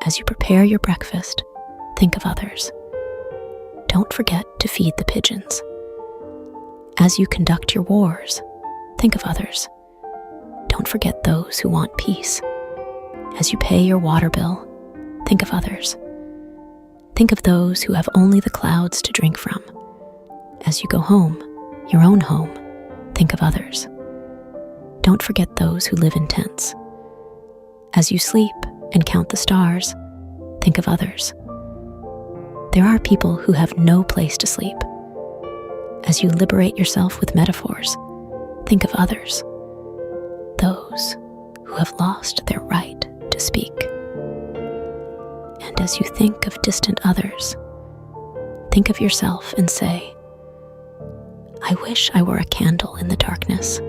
As you prepare your breakfast, think of others. Don't forget to feed the pigeons. As you conduct your wars, think of others. Don't forget those who want peace. As you pay your water bill, think of others. Think of those who have only the clouds to drink from. As you go home, your own home, think of others. Don't forget those who live in tents. As you sleep and count the stars, think of others. There are people who have no place to sleep. As you liberate yourself with metaphors, think of others. Those who have lost their right to speak. And as you think of distant others, think of yourself and say, I wish I were a candle in the darkness.